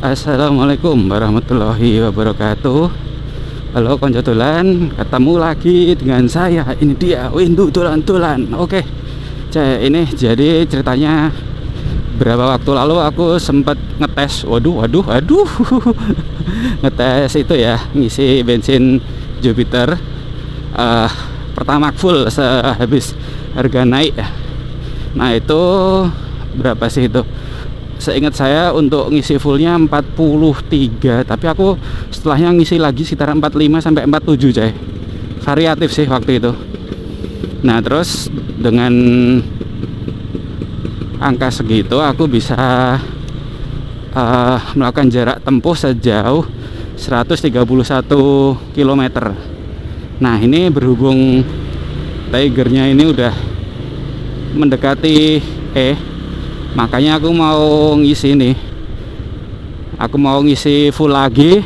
Assalamualaikum warahmatullahi wabarakatuh. Halo konco dolan, ketemu lagi dengan saya. Ini dia Windu Dolan-Dolan. Oke, ini jadi ceritanya berapa waktu lalu aku sempat ngetes. Waduh ngetes itu ya, ngisi bensin Jupiter pertama full sehabis harga naik ya. Nah itu berapa sih itu? Seingat saya untuk ngisi fullnya 43, tapi aku setelahnya ngisi lagi sekitar 45 sampai 47 coy. Variatif sih waktu itu. Nah terus dengan angka segitu aku bisa melakukan jarak tempuh sejauh 131 km. Nah ini berhubung Tigernya ini udah mendekati makanya aku mau ngisi nih. Aku mau ngisi full lagi.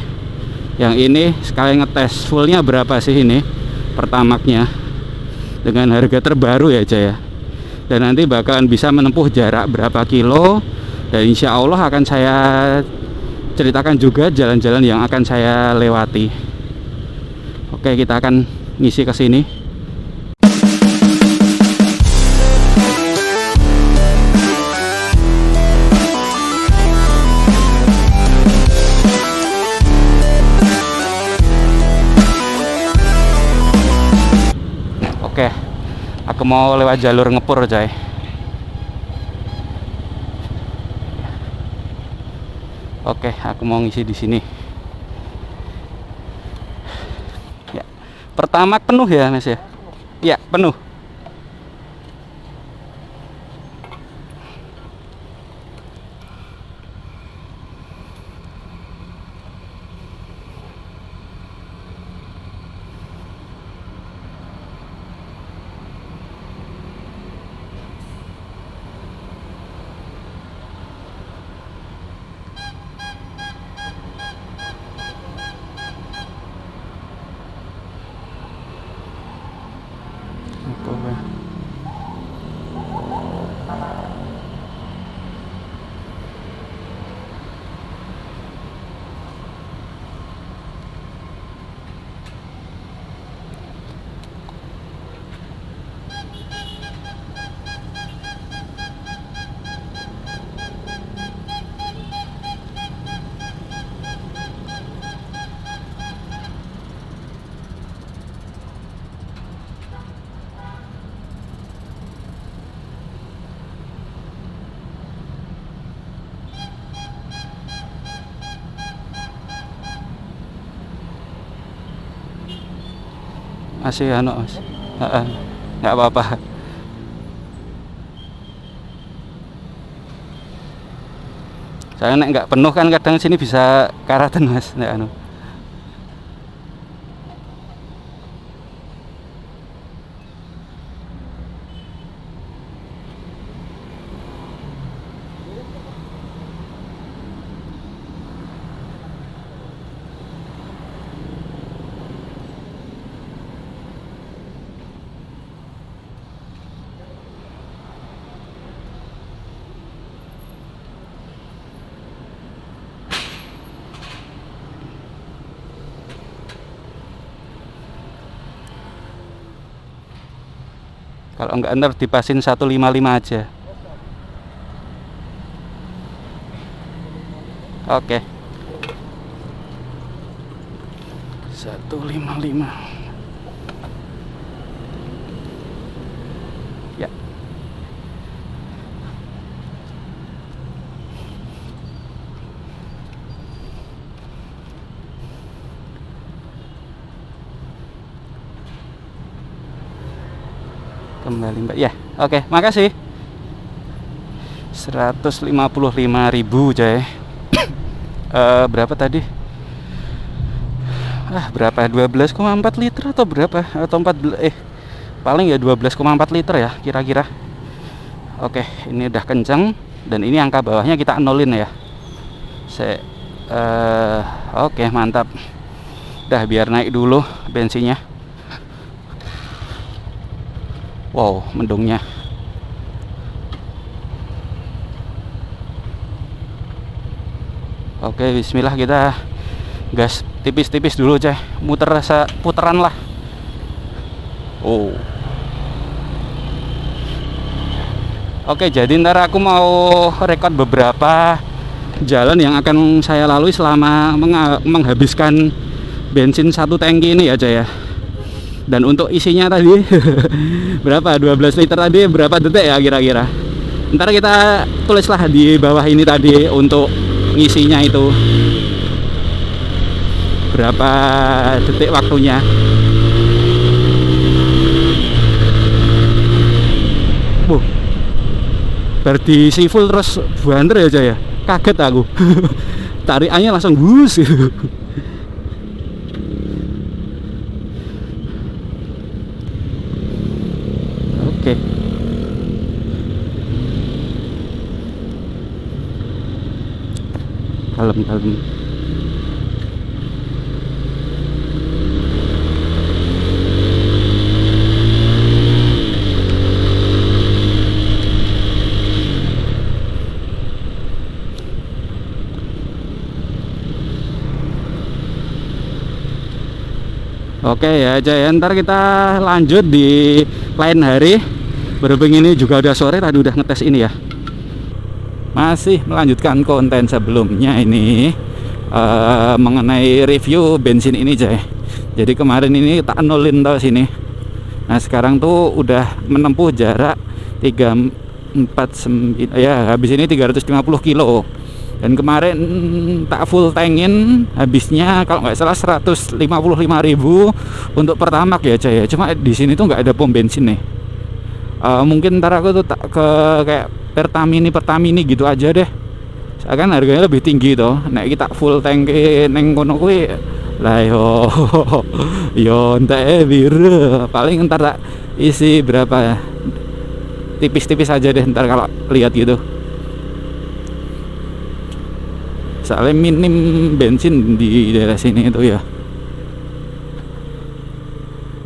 Yang ini sekalian ngetes fullnya berapa sih ini Pertamaxnya dengan harga terbaru ya Jaya. Dan nanti bakalan bisa menempuh jarak berapa kilo. Dan insya Allah akan saya ceritakan juga jalan-jalan yang akan saya lewati. Oke, kita akan ngisi ke sini. Oke, aku mau lewat jalur ngepur coy. Oke, aku mau ngisi di sini. Ya, Pertamax penuh ya Mas ya? Ya, penuh. Masih Mas. Nggak apa-apa. Saya nek nggak penuh kan kadang sini bisa karatan Mas. Nek kalau nggak ntar dipasin 155 aja. Oke. 155. Ya. Kembali Mbak. Ya, oke, makasih. 155.000 coy. Berapa tadi? Berapa? 12,4 liter atau berapa? Atau 14 paling ya 12,4 liter ya kira-kira. Oke, ini udah kencang dan ini angka bawahnya kita nolin ya. Oke, mantap. Dah biar naik dulu bensinnya. Wow, mendungnya. Oke, bismillah, kita gas tipis-tipis dulu, Ceh. Muter putaran lah. Oh. Oke, jadi ntar aku mau rekod beberapa jalan yang akan saya lalui selama menghabiskan bensin satu tangki ini ya, Ceh ya. Dan untuk isinya tadi berapa? 12 liter tadi berapa detik ya kira-kira? Ntar kita tulislah di bawah ini tadi untuk ngisinya itu berapa detik waktunya. Berdiisi full terus banter ya, Cah ya. Kaget aku. Tarikannya langsung bus. Oke. Kalem. Oke ya, Cah, ntar kita lanjut di lain hari. Berhubung ini juga udah sore, tadi udah ngetes ini ya. Masih melanjutkan konten sebelumnya ini mengenai review bensin ini, Cah. Jadi kemarin ini tak nolin tau sini. Nah sekarang tuh udah menempuh jarak 349 ya, habis ini 350 kilo. Dan kemarin tak full tankin, habisnya kalau nggak salah 155.000 untuk Pertamax ya, Cah ya. Cuma di sini tuh nggak ada pom bensin nih. Mungkin ntar aku tuh tak ke kayak Pertamini gitu aja deh. Seakan harganya lebih tinggi tuh. Nek kita full tank neng kono kuwi lah yo entek biru. Paling ntar tak isi berapa, tipis-tipis aja deh ntar kalau lihat gitu. Soalnya minim bensin di daerah sini itu ya.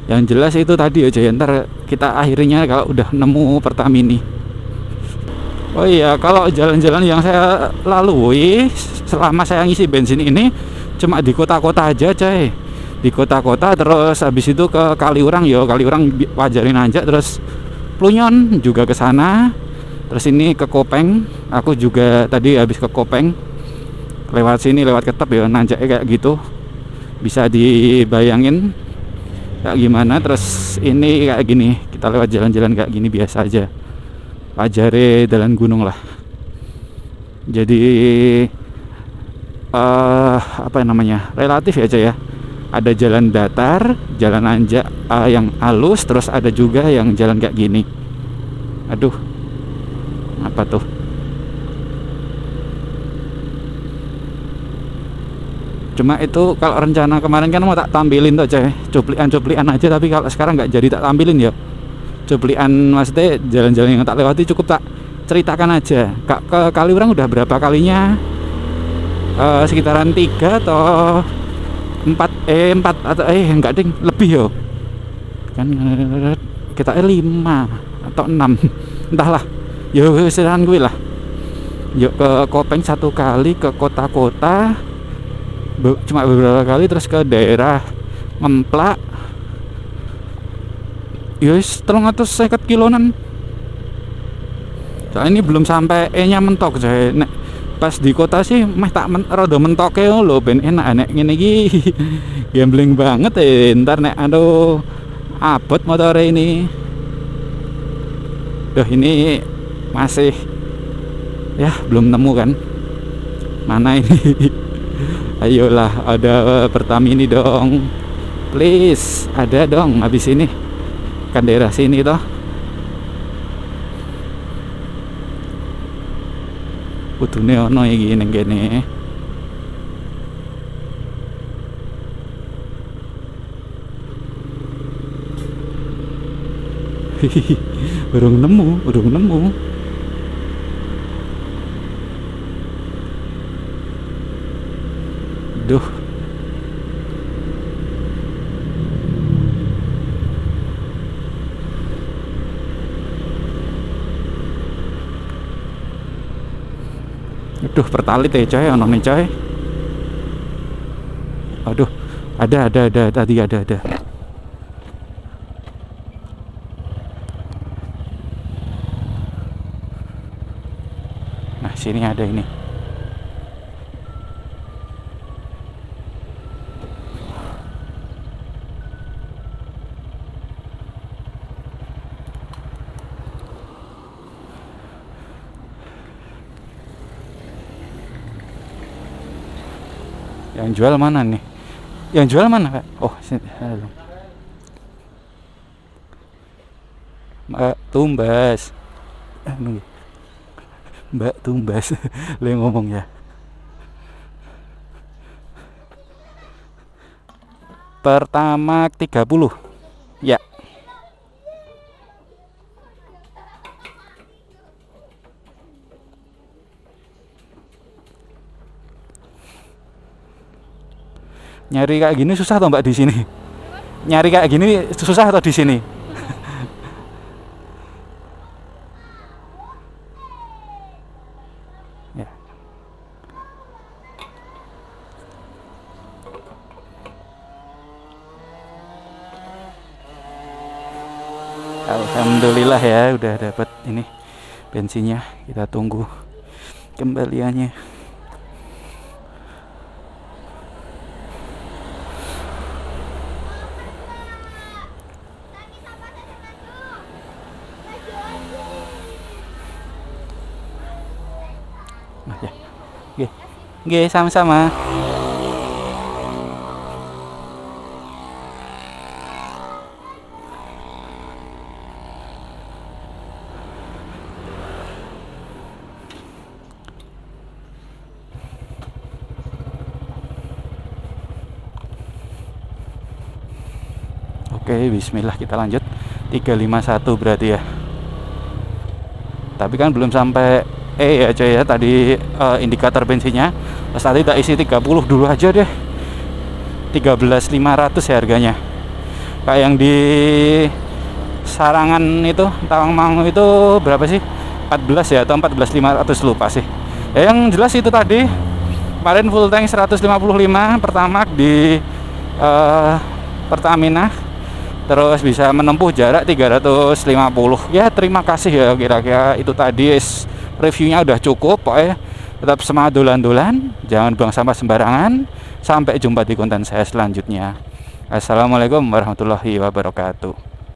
Yang jelas itu tadi aja, ntar kita akhirnya kalau udah nemu Pertamini. Oh iya, kalau jalan-jalan yang saya lalui selama saya ngisi bensin ini cuma di kota-kota aja, Cah. Di kota-kota, terus habis itu ke Kaliurang ya, Kaliurang wajarin aja, terus Plunyon juga ke sana. Terus ini ke Kopeng, aku juga tadi habis ke Kopeng. Lewat sini, lewat Ketep ya, nanjaknya kayak gitu. Bisa dibayangin kayak gimana. Terus ini kayak gini, kita lewat jalan-jalan kayak gini biasa aja, pajare jalan gunung lah. Jadi apa namanya, relatif ya, Cah ya. Ada jalan datar, jalan nanjak yang halus, terus ada juga yang jalan kayak gini. Aduh, apa tuh? Cuma itu kalau rencana kemarin kan mau tak tampilin tuh, Cah, cuplikan aja, tapi kalau sekarang nggak jadi tak tampilin ya. Cuplikan maksudnya jalan-jalan yang tak lewati cukup tak ceritakan aja. Ke Kaliurang udah berapa kalinya, sekitaran 3 atau 4 atau enggak ding, lebih yo kan, kita 5 atau 6 entahlah, yo seran gue lah. Yuk ke Kopeng 1 kali, ke kota-kota cuma beberapa kali, terus ke daerah Ngemplak yus 350 kilonan. Soalnya ini belum sampai nya mentok, saya nek pas di kota sih meh tak rada mentoke lho, ben enak nek ngene iki. Gambling banget ntar nek aduh abot motor ini. Duh, ini masih ya belum nemu kan, mana ini. Ayolah, ada Pertamini dong, please, ada dong habis ini kan daerah sini toh. Kudune ono iki ning kene. Urung nemu. Duh. Waduh, Pertalite ya coy, ono nih coy. Waduh, ada tadi ada. Nah, sini ada ini. Yang jual mana nih? Yang jual mana, Kak? Oh, sini. Mbak Tumbas. Mbak Tumbas. Lo yang ngomong ya. Pertama 30. Ya. Nyari kayak gini susah atau Mbak di sini? Nyari kayak gini susah atau di sini? Ya. Alhamdulillah ya, udah dapat ini bensinnya. Kita tunggu kembaliannya. Oke, sama-sama. Oke, bismillah, kita lanjut. 351 berarti ya. Tapi kan belum sampai ya coy ya, tadi indikator bensinnya. Pas tadi tak isi 30 dulu aja deh. 13.500 ya harganya. Kayak yang di Sarangan itu, Tawangmangu itu berapa sih? 14 ya atau 14.500, lupa sih. Ya, yang jelas itu tadi. Kemarin full tank 155 Pertamax di Pertamina. Terus bisa menempuh jarak 350. Ya, terima kasih ya, kira-kira itu tadi reviewnya udah cukup. Pokoknya tetap semangat dolan-dolan, jangan buang sampah sembarangan. Sampai jumpa di konten saya selanjutnya. Assalamualaikum warahmatullahi wabarakatuh.